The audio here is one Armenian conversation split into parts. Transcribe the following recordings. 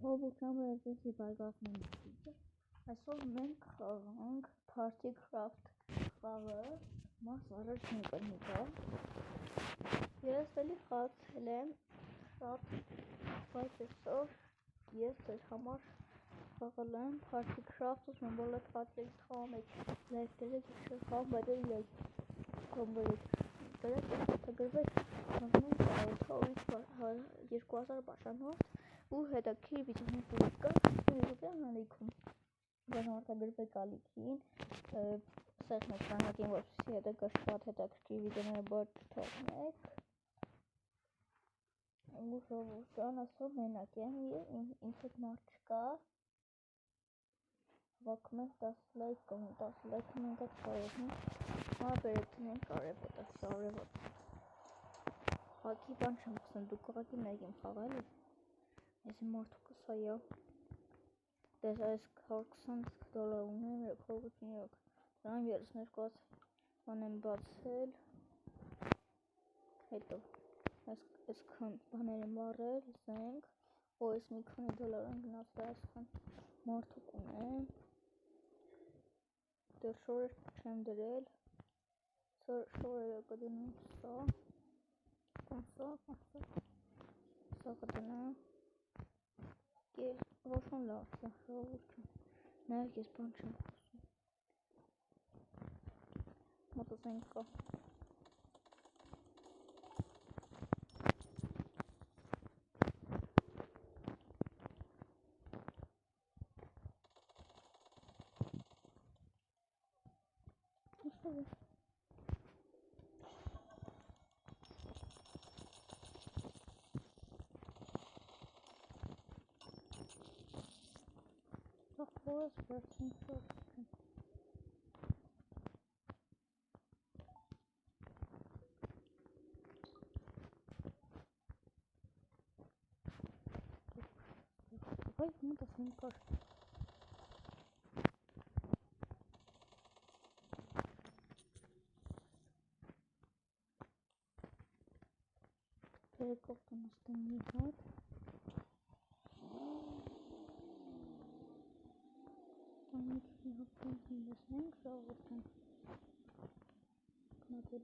Խաղաղության վերածեցի բարգավաճման դեպքը։ Այսօր մենք խաղանք Party Craft խաղը, մաս առաջ ընկնիկա։ Ես էլի խաղացել եմ շատ, բայց այսօր ես ձեր համար խաղալ եմ Party Craft, ուսում բոլոր պատրեքս խաղում եք լայք դրեք, խաղում բայց էլի լայք կոմբոյեք դրեք, թգրվեք, խաղում 2000 բաշանոց ու հետաքրքիր վիճակներ կա, անալիքում բանորդագրվեք ալիքին, սեղմ էկրանակին, որպեսզի հետագա շատ հետաքրքիր վիդեոներ բաց թողնեք, ու ժողովուրդան այսօր մենակ եմ, ինձ հետ մարդ չկա, հավաքում ենք 10 լայք, 10 լայքը մենք այդ կարևնենք, բերեցնենք արևոտ, հակի բան չեմ խսեն, դուք կողակի մեկ եմ խաղալ է, այսի մարդուկը սայա, դες այս 120 ունեմ, 3 դրամ 32 բան եմ բացել, հետո, այսքան բաներ եմ առել, զենք, այս մի քանի դոլար եմ գնացել այսքան մարդուկ ունեմ, դեռ շորեր չեմ դրել, շորերը կդնեմ սա կդնեմ, ոչոն լավ է, ժողովուրդ չեմ, նայեք ես բան չեմ խոսում, մոտոզենք կա, Ախորս վերցին շոտ չեմ, բայց մոտս եմ կար, Երեկով տնստեմ մի հատ, տանիքի հապտենք լսենք, ժողովրդան կնատել,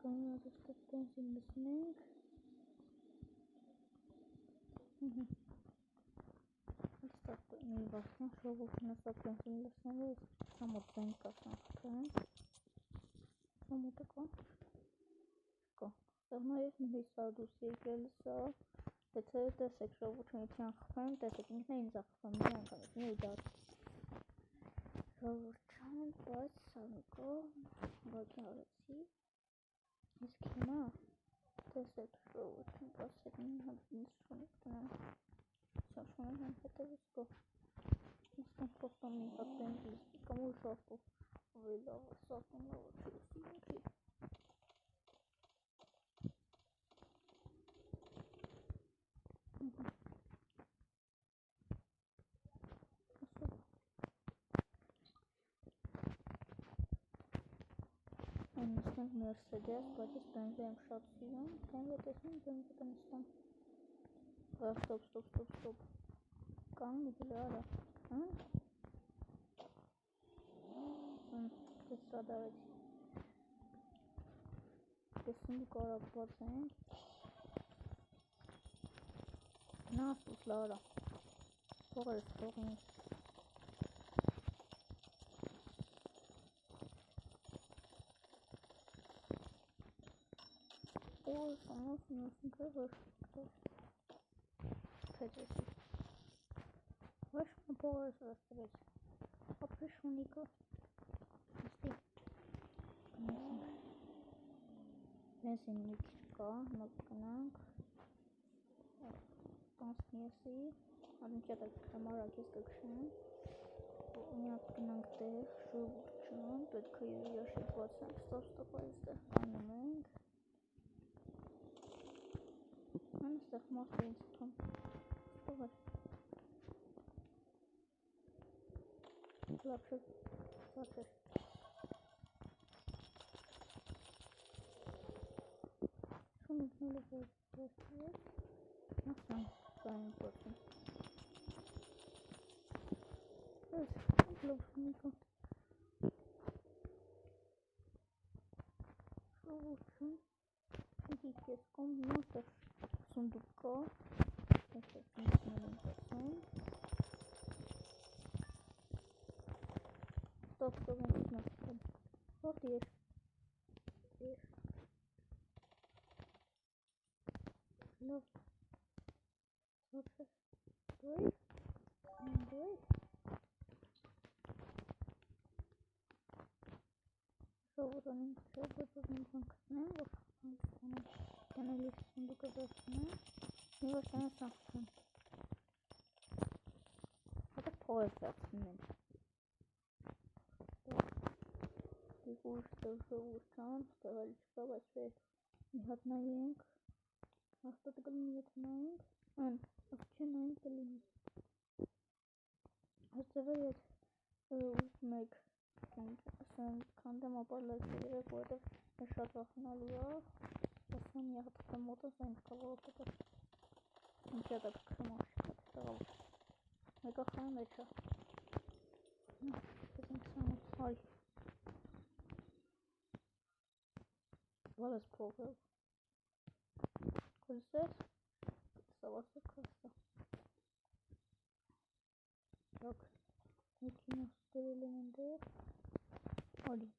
կանյարստեղ տենսին լսնենք, ստատ մի վասնան ժողովրդան ստատ տենսին լսնենք, համոտ զենք կասան խթրեմ, համոտը կա, նաև հիսադուս եկել սա, եթե տեսեք ժողովուրդն իթյան խփեմ, տեսեք ինքն է ինձ ախփեմ, մի անգամից, մի դար, ժողովուրդան, բայց սանիկո, բակի արեցի, իսկ հիմա, տեսեք ժողովուրդան, պասեք մի հատ ինձ շունիկ տնեմ, շունիկ եմ հետևից գո, ինձ խոստում մի հատ բենզիս, կամ ու շապու, ավելի լավ, սապուն լավ, չլսի ինքի, նստենք Mercedes, բայց ես բենզը եմ շատ սիրում, բենզը տեսնում, բենզը կնստեմ, ստոպ, կանգնի բլարա, ես սա դարեցի, տեսնում կարակ բացենք, նաստուս լարա, փողերս թողինք, Ой, само сносенько вышел. Хотите? Вышел на полос расстроить. А пришел Нико. Несенничка, накананг. Танснеси. Одним так камаракис какшин. Уняткананг тех, шубурчун. Только я шипаться. Стоп, айста. Канананг. Անստեղ մարդը ինձ թում, ստողր, լավ շև, սացեր, շունիկները վերցրեց, Շողություն Դիկես կոմ նոտր սունդուկա Որտի էր լավ Սովորոնին չգործում կնեմ, որ կանալի սունդուկը վերցնեմ մի վարդանը սաղթան Հատը փող ես վերցնեմ Ուշտան, ստեղալի չկա, բայց վեր մի հատ նայենք Աստատը կլինի ետ նայենք Ան, աղջի նայենք կլինի Հացևը ետ ուզում եք քանդեմ ապարլայք երեք, որովհետև շատ վախենալու է ասեմ եղդը մոտս այն կավորոտը ինչի հատակ քրմ աղջիկա տեղավոր մեկա խայմ էչա Այ Վալես փողը Կորսես Սավասը կրսը Դակ Մեկինը ստերել եմ ընդեղ Ալի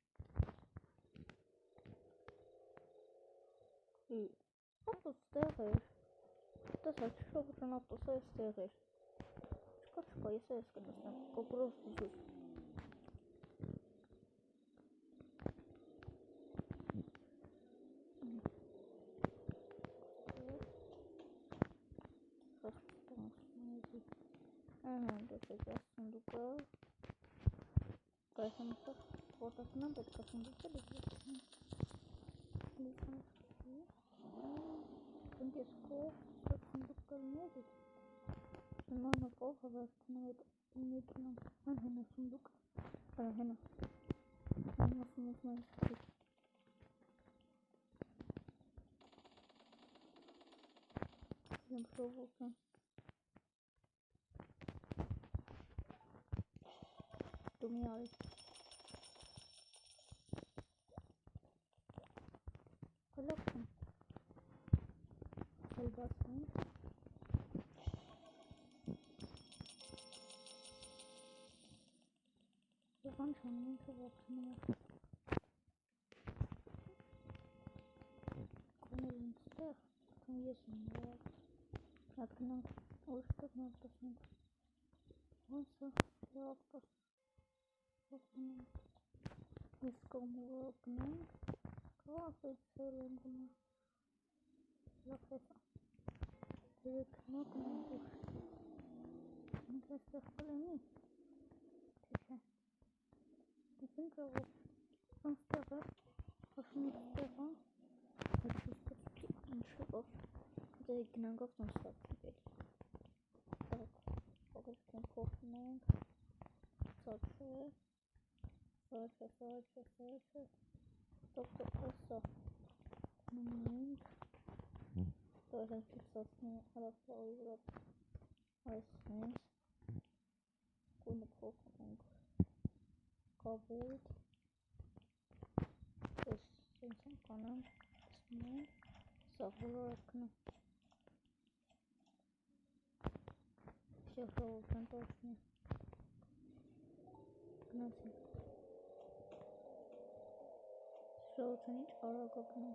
Ապտոս ստեղ էր Տեսած շողություն ապտոսը ստեղ էր Չկա ես ես կնասնեմ Կոպրով զուր Սունդուկը Կայսան ուստեղ որտասնան պետք է սունդուկը Կնկեսկով սունդուկ կլներ Մանա փողը վերցնում էդ մեքինան Ան հենա սունդուկ Հենա Հենա սունդուկ մայս Եմ շողություն Դու մի արի Հլոքն Հլբասն Եվան չանում ինքը ողցնում է Կոնել ինստեղ Ատում ես եմ նրավ Հատ գնանք ուրշտով նավ տասնենք Ոնսը լավտոս Ես կոմուղը գնենք Կավասույց սել եմ գնա Լավ հեսա Դերեք նա գնանք ուրշտ Ինք այստեղ կլենի Թե չէ Դիպին կաղով Անստեղ է Հաշում եք ստեղ է Այդ շուստը ինչով Դե գնանքով տոնստավ տիպել Ողրկեն կողտում ենք Սաչը Ստոպտը ասա Նույնք Դոր հենց պիքսացնի հարավտաղի վրա Այս հենց Կույնը փոխում ենք Կավույտ Ես հենց են կանան Սմենք Սաղ բոլորակ կնա Շեղրողության տոշնի Գնացին Շողություն ինչ արագ ակնում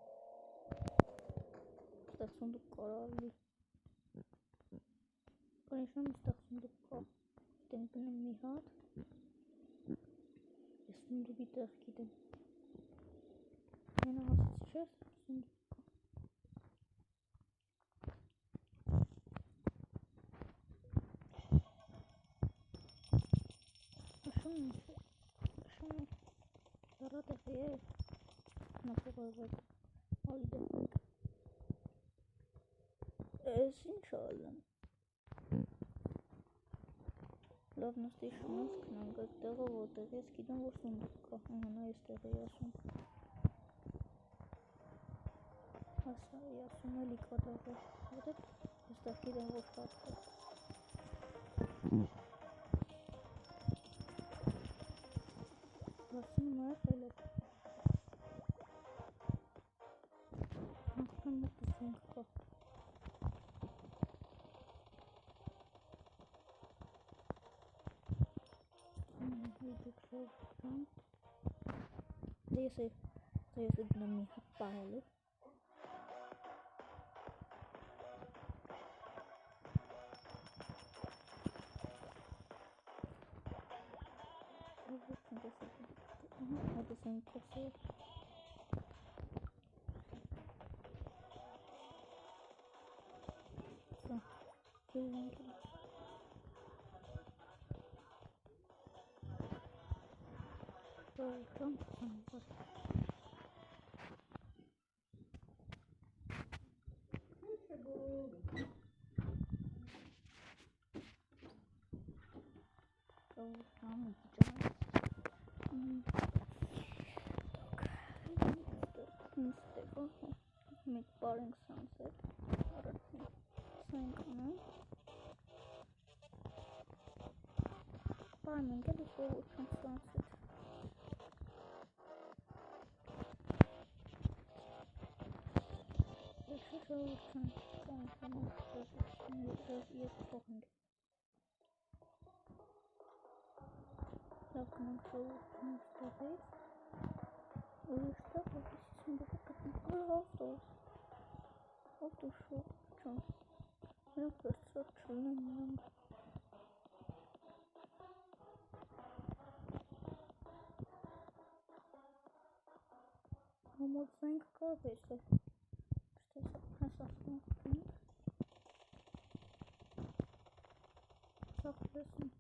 Ստեղ սունդուկ կարալի Կանիշնում ստեղ սունդուկ կա Դեն գնեմ մի հատ Ես սունդուկի տեղ գիտեմ Մենա հասից չես սունդուկ կա Աշում ինչ Աշում Դարա տեղի է Նապողարվակ Ալի դեպնիկ Ես ինչ ալեմ Լավ նստի շունս կնանք այդ տեղը որտեղ ես գիտեմ որ սունդուկ կա Ահանա ես տեղ էի ասում Ասա էի ասում էլի կա տեղը Ոտետ ես տեղ գիտեմ որ շատ կա Ասում եմ խելը Ահամ մտսենք կա Հույդուք շողան Ես գնամ մի հատ պահելու Hadi sen kapıya. Tamam. Gelin. Tamam. Tamam. Make boring sunset. Farming get a forward from sunset. This is all from Welcome to the base. We start with of the show. Milk the structure and almost think garbage. Stop listening.